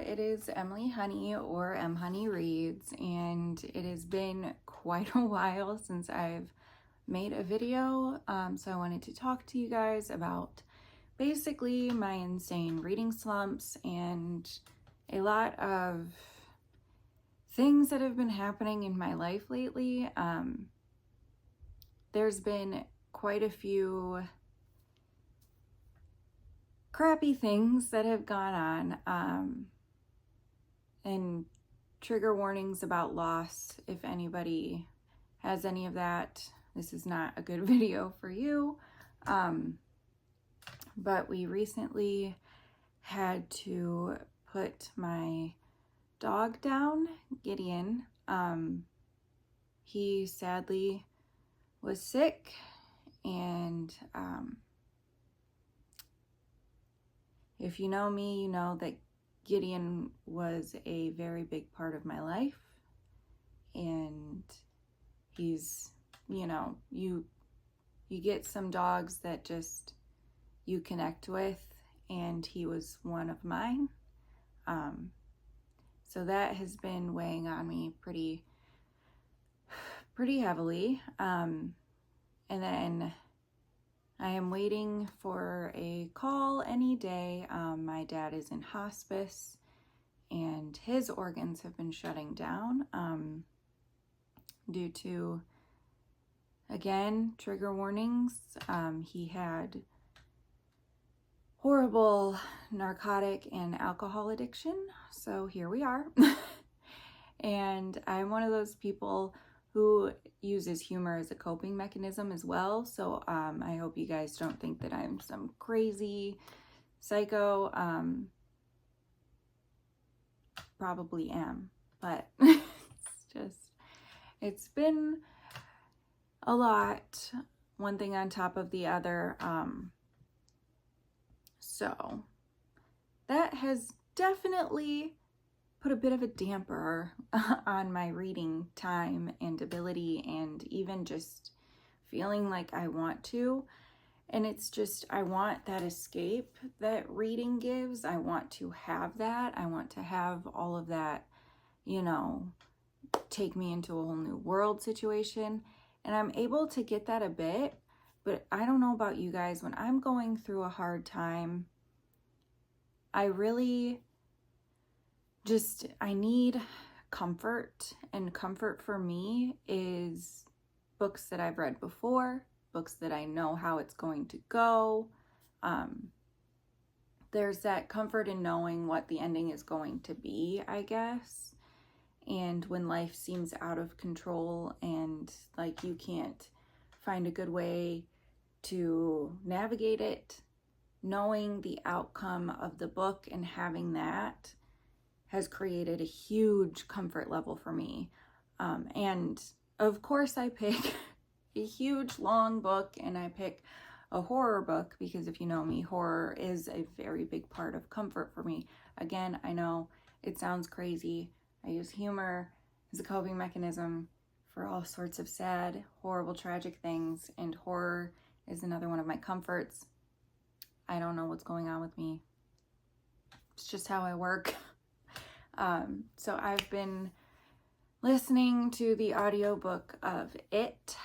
It is Emily Honey, or M Honey Reads, and it has been quite a while since I've made a video, so I wanted to talk to you guys about basically my insane reading slumps and a lot of things that have been happening in my life lately. There's been quite a few crappy things that have gone on, and trigger warnings about loss. If anybody has any of that, this is not a good video for you. But we recently had to put my dog down, Gideon. He sadly was sick, and if you know me, you know that Gideon was a very big part of my life, and he's, you get some dogs that just you connect with, and he was one of mine. So that has been weighing on me pretty heavily. And then I am waiting for a call any day. My dad is in hospice, and his organs have been shutting down due to, again, trigger warnings. He had horrible narcotic and alcohol addiction, so here we are. And I'm one of those people who uses humor as a coping mechanism as well, so I hope you guys don't think that I'm some crazy psycho. Probably am, but it's been a lot, one thing on top of the other. So that has definitely put a bit of a damper on my reading time and ability, and even just feeling like I want to. And it's just, I want that escape that reading gives. I want to have that. I want to have all of that, take me into a whole new world situation. And I'm able to get that a bit, but I don't know about you guys. When I'm going through a hard time, I really I need comfort, and comfort for me is books that I've read before, books that I know how it's going to go. There's that comfort in knowing what the ending is going to be, I guess. And when life seems out of control and like you can't find a good way to navigate it, knowing the outcome of the book and having that has created a huge comfort level for me. And of course I pick a huge long book, and I pick a horror book because, if you know me, horror is a very big part of comfort for me. Again, I know it sounds crazy. I use humor as a coping mechanism for all sorts of sad, horrible, tragic things, and horror is another one of my comforts. I don't know what's going on with me. It's just how I work. So I've been listening to the audiobook of It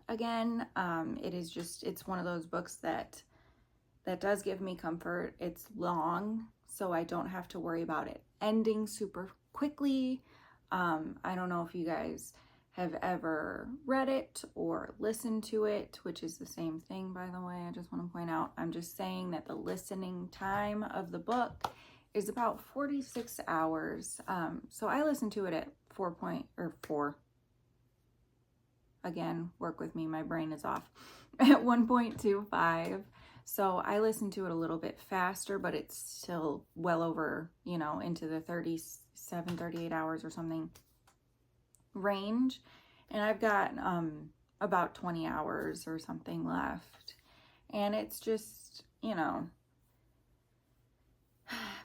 again. It's one of those books that does give me comfort. It's long, so I don't have to worry about it ending super quickly. I don't know if you guys have ever read it or listened to it, which is the same thing, by the way. I just want to point out, I'm just saying that the listening time of the book is about 46 hours. So I listened to it at 4. Again, work with me, my brain is off. At 1.25. So I listened to it a little bit faster, but it's still well over, into the 37, 38 hours or something range. And I've got about 20 hours or something left. And it's just,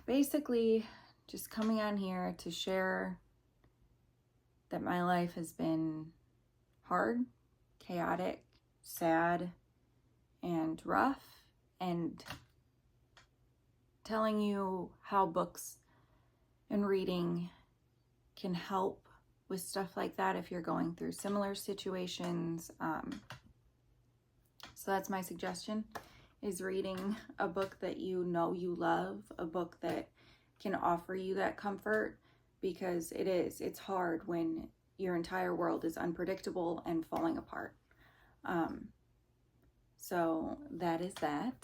basically just coming on here to share that my life has been hard, chaotic, sad, and rough, and telling you how books And reading can help with stuff like that if you're going through similar situations. So that's my suggestion, is reading a book that you know you love, a book that can offer you that comfort, because it's hard when your entire world is unpredictable and falling apart. So that is that.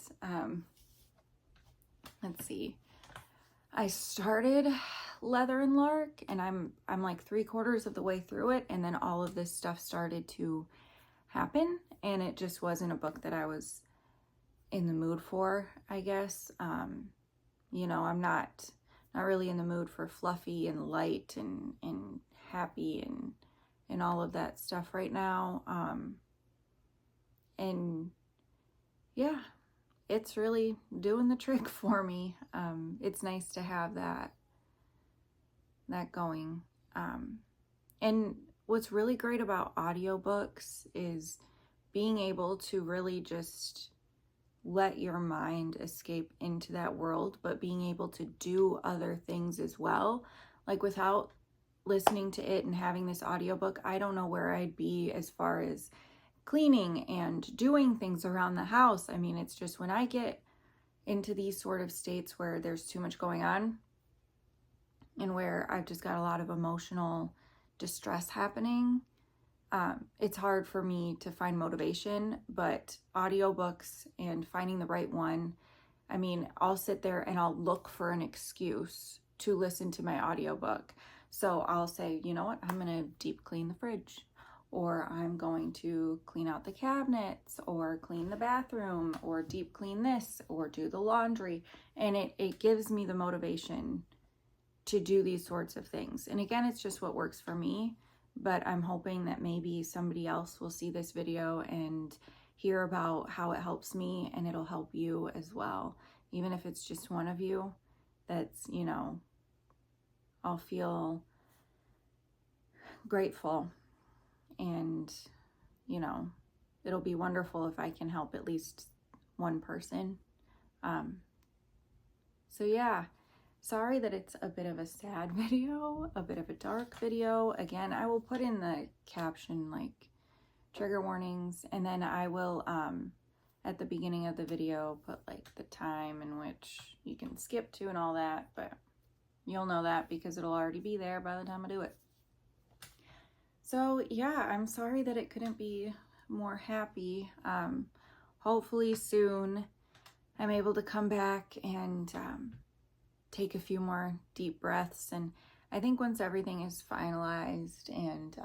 Let's see. I started Leather and Lark, and I'm like 3/4 of the way through it, and then all of this stuff started to happen, and it just wasn't a book that I was in the mood for, I guess. You know, I'm not really in the mood for fluffy and light and happy and all of that stuff right now. And yeah, it's really doing the trick for me. It's nice to have that going. And what's really great about audiobooks is being able to really just let your mind escape into that world, but being able to do other things as well. Like, without listening to it and having this audiobook, I don't know where I'd be as far as cleaning and doing things around the house. I mean, it's just when I get into these sort of states where there's too much going on and where I've just got a lot of emotional distress happening, it's hard for me to find motivation. But audiobooks and finding the right one, I mean, I'll sit there and I'll look for an excuse to listen to my audiobook. So I'll say, you know what, I'm going to deep clean the fridge, or I'm going to clean out the cabinets, or clean the bathroom, or deep clean this, or do the laundry. And it gives me the motivation to do these sorts of things. And again, it's just what works for me, but I'm hoping that maybe somebody else will see this video and hear about how it helps me, and it'll help you as well. Even if it's just one of you, that's, you know, I'll feel grateful. And, you know, it'll be wonderful if I can help at least one person. So yeah, sorry that it's a bit of a sad video, a bit of a dark video. Again, I will put in the caption, like, trigger warnings, and then I will, at the beginning of the video, put like the time in which you can skip to and all that, but you'll know that because it'll already be there by the time I do it. So yeah, I'm sorry that it couldn't be more happy. Hopefully soon I'm able to come back and take a few more deep breaths. And I think once everything is finalized and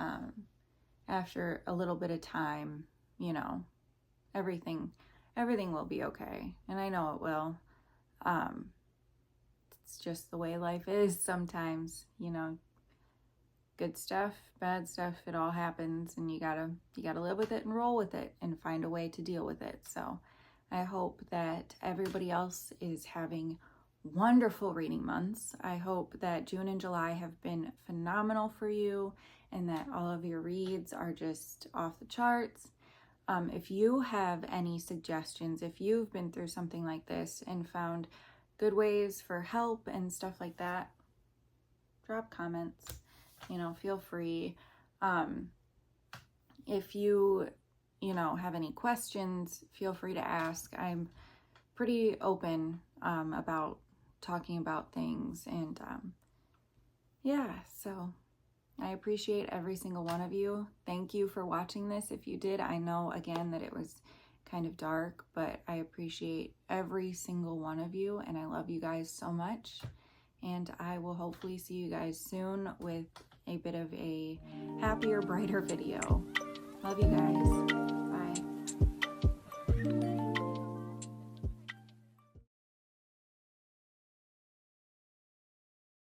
after a little bit of time, you know, everything will be okay. And I know it will. It's just the way life is sometimes, you know. Good stuff, bad stuff, it all happens, and you gotta live with it and roll with it and find a way to deal with it. So I hope that everybody else is having wonderful reading months. I hope that June and July have been phenomenal for you, and that all of your reads are just off the charts. If you have any suggestions, if you've been through something like this and found good ways for help and stuff like that, drop comments. You know, feel free. If you know, have any questions, feel free to ask. I'm pretty open about talking about things. And yeah, so I appreciate every single one of you. Thank you for watching this. If you did, I know again that it was kind of dark, but I appreciate every single one of you, and I love you guys so much. And I will hopefully see you guys soon with a bit of a happier, brighter video. Love you guys.